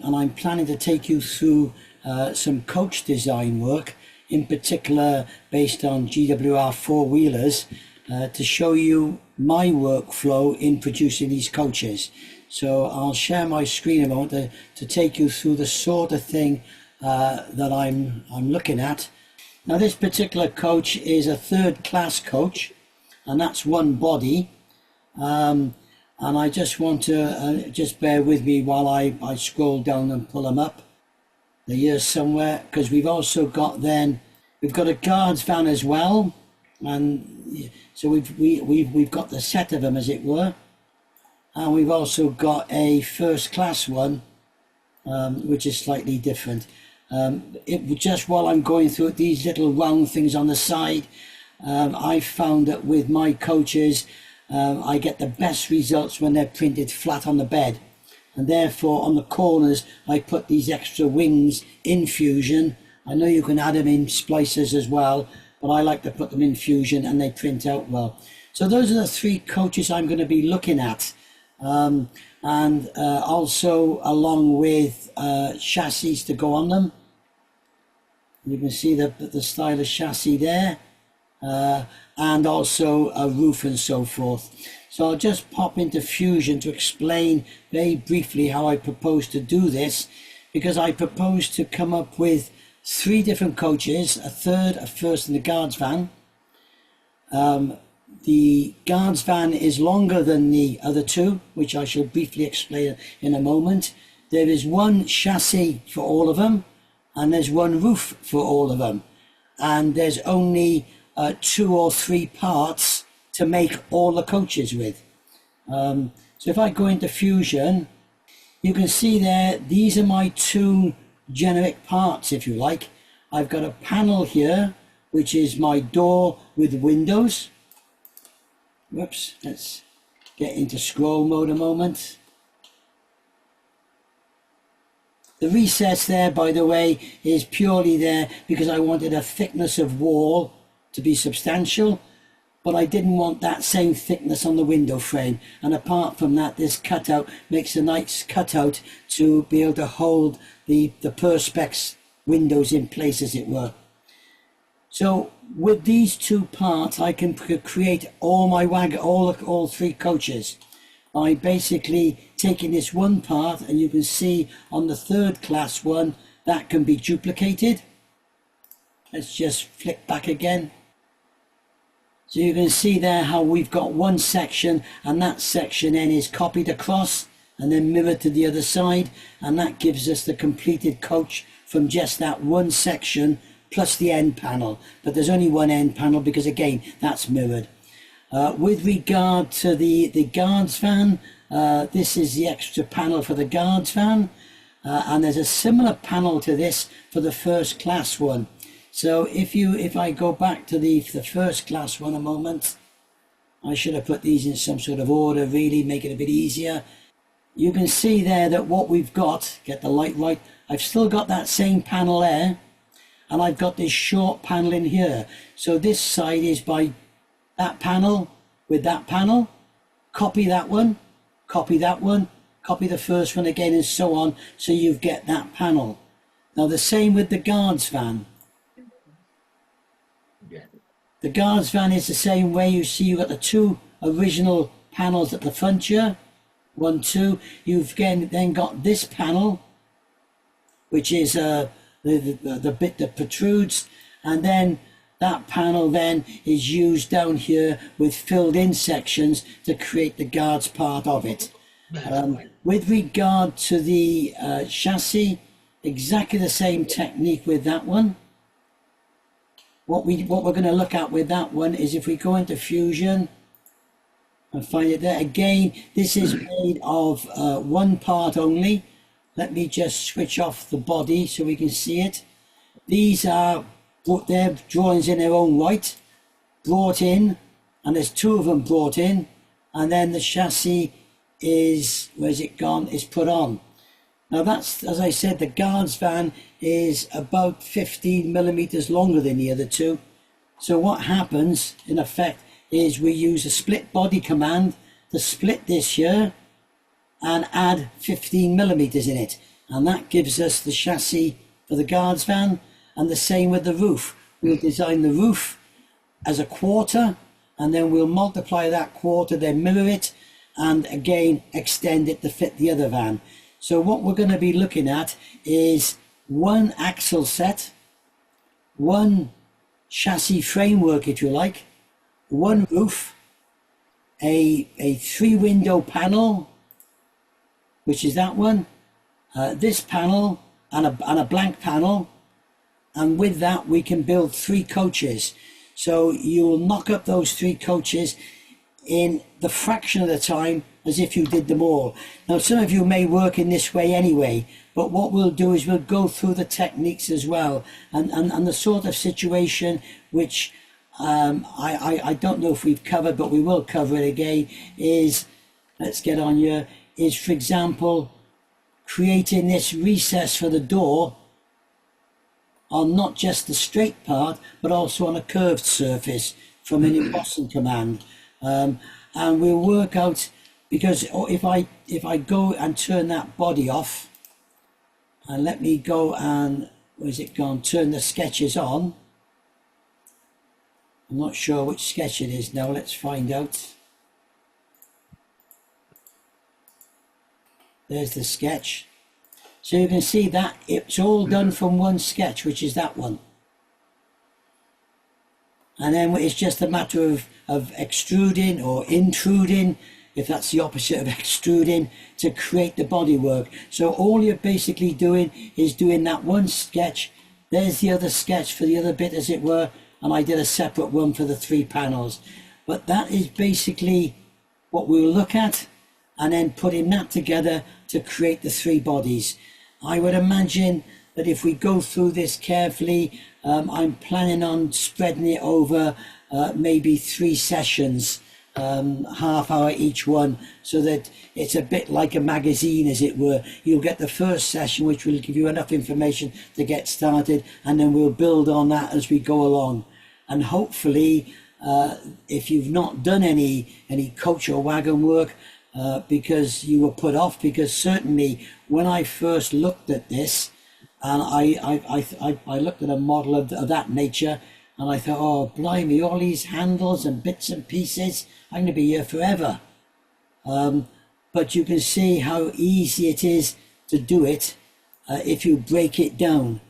and I'm planning to take you through some coach design work, in particular based on GWR four-wheelers, to show you my workflow in producing these coaches. So I'll share my screen a moment to take you through the sort of thing that I'm looking at. Now, this particular coach is a third class coach, and that's one body. And I just want to just bear with me while I scroll down and pull them up. They're here somewhere, because we've also got we've got a guards van as well, and so we've got the set of them, as it were, and we've also got a first class one, which is slightly different. Just while I'm going through these little round things on the side, I found that with my coaches, I get the best results when they're printed flat on the bed, and therefore on the corners I put these extra wings in fusion. I know you can add them in splicers as well, but I like to put them in fusion and they print out well. So those are the three coaches I'm going to be looking at, and also along with chassis to go on them. You can see the style of chassis there, and also a roof and so forth. So I'll just pop into Fusion to explain very briefly how I propose to do this, because I propose to come up with three different coaches: a third, a first, and a guards van. The guards van is longer than the other two, which I shall briefly explain in a moment. There is one chassis for all of them, and there's one roof for all of them, and there's only 2 or 3 parts to make all the coaches with. So if I go into Fusion, you can see there, these are my 2 generic parts, if you like. I've got a panel here, which is my door with windows. Whoops, let's get into scroll mode a moment. The recess there, by the way, is purely there because I wanted a thickness of wall to be substantial, but I didn't want that same thickness on the window frame. And apart from that, this cutout makes a nice cutout to be able to hold the perspex windows in place, as it were. So with these 2 parts, I can create all my all 3 coaches by basically taking this one part, and you can see on the third class one that can be duplicated. Let's just flick back again. So you can see there how we've got one section, and that section then is copied across and then mirrored to the other side, and that gives us the completed coach from just that one section plus the end panel. But there's only one end panel because, again, that's mirrored. With regard to the guards van, this is the extra panel for the guards van, and there's a similar panel to this for the first class one. So if I go back to the first class one a moment, I should have put these in some sort of order, really make it a bit easier. You can see there that what we've got, get the light right, I've still got that same panel there, and I've got this short panel in here. So this side is by that panel with that panel, copy that one, copy that one, copy the first one again, and so on, so you get that panel. Now the same with the guards van. The guards van is the same way. You see you've got the 2 original panels at the front here, 1, 2. You've then got this panel, which is the bit that protrudes, and then that panel then is used down here with filled in sections to create the guards part of it. With regard to the chassis, exactly the same technique with that one. What we're going to look at with that one is, if we go into Fusion and find it there, again, this is made of 1 part only. Let me just switch off the body so we can see it. These are their drawings in their own right, brought in, and there's 2 of them brought in, and then the chassis is, where's it gone, is put on. Now that's, as I said, the guards van is about 15 millimeters longer than the other 2. So what happens in effect is we use a split body command to split this here and add 15 millimeters in it. and that gives us the chassis for the guards van. And the same with the roof. We'll design the roof as a quarter, and then we'll multiply that quarter, then mirror it, and again extend it to fit the other van. So what we're going to be looking at is one axle set, one chassis framework, if you like, one roof, a 3-window panel, which is that one, this panel, and a blank panel. And with that, we can build 3 coaches. So you'll knock up those 3 coaches in the fraction of the time as if you did them all. Now, some of you may work in this way anyway, but what we'll do is we'll go through the techniques as well, and the sort of situation which I don't know if we've covered, but we will cover it again, is, let's get on here, is, for example, creating this recess for the door on not just the straight part, but also on a curved surface from an embossing command. And we'll work out, because if I go and turn that body off, and let me go and, where's it gone, turn the sketches on. I'm not sure which sketch it is now, let's find out. There's the sketch. So you can see that it's all done from one sketch, which is that one. And then it's just a matter of extruding or intruding, if that's the opposite of extruding, to create the bodywork. So all you're basically doing is doing that one sketch. There's the other sketch for the other bit, as it were, and I did a separate one for the 3 panels. But that is basically what we'll look at, and then putting that together to create the 3 bodies. I would imagine that if we go through this carefully, I'm planning on spreading it over maybe 3 sessions, half hour each one, so that it's a bit like a magazine, as it were. You'll get the first session, which will give you enough information to get started, and then we'll build on that as we go along. And hopefully, if you've not done any coach or wagon work, because you were put off, because certainly when I first looked at this, and I looked at a model of that nature, and I thought, oh blimey, all these handles and bits and pieces, I'm going to be here forever. But you can see how easy it is to do it if you break it down.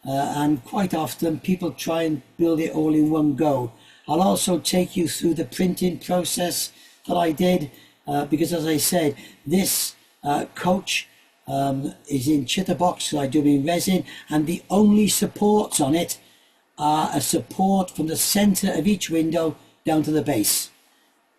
And quite often people try and build it all in one go. I'll also take you through the printing process that I did, because as I said, this coach is in chitterbox, so I do it in resin, and the only supports on it are a support from the center of each window down to the base.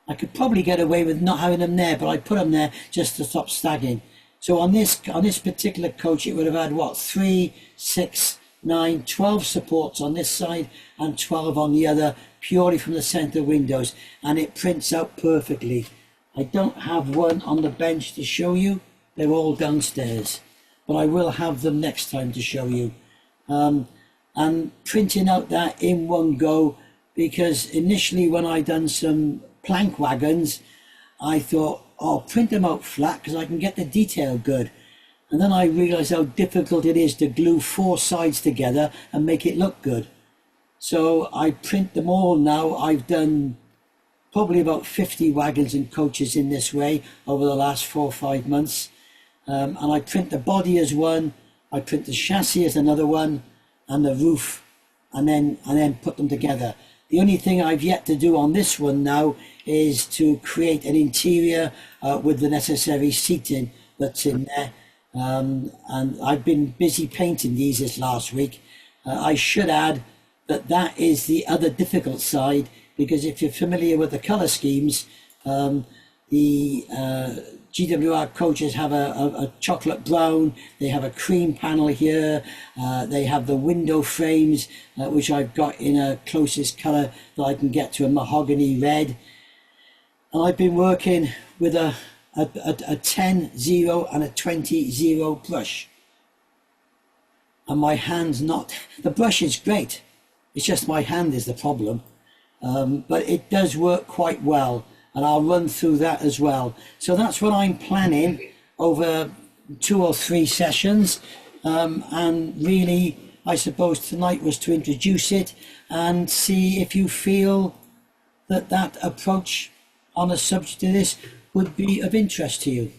I could probably get away with not having them there, but I put them there just to stop stagging. So on this particular coach, it would have had what, 3, 6, 9, 12 supports on this side and 12 on the other, purely from the center windows, and it prints out perfectly. I don't have one on the bench to show you, they're all downstairs, but I will have them next time to show you. And printing out that in one go, because initially when I done some plank wagons, I thought, oh, print them out flat because I can get the detail good. And then I realized how difficult it is to glue 4 sides together and make it look good. So I print them all now. I've done probably about 50 wagons and coaches in this way over the last 4 or 5 months. And I print the body as one, I print the chassis as another one, and the roof, and then put them together. The only thing I've yet to do on this one now is to create an interior with the necessary seating that's in there. And I've been busy painting these this last week. I should add that is the other difficult side, because if you're familiar with the colour schemes, the GWR coaches have a chocolate brown, they have a cream panel here, they have the window frames, which I've got in a closest colour that I can get to, a mahogany red. And I've been working with a 10-0 and a 20-0 brush. And my hand's not, the brush is great, it's just my hand is the problem. But it does work quite well, and I'll run through that as well. So that's what I'm planning over 2 or 3 sessions, and really I suppose tonight was to introduce it and see if you feel that approach on a subject of this would be of interest to you.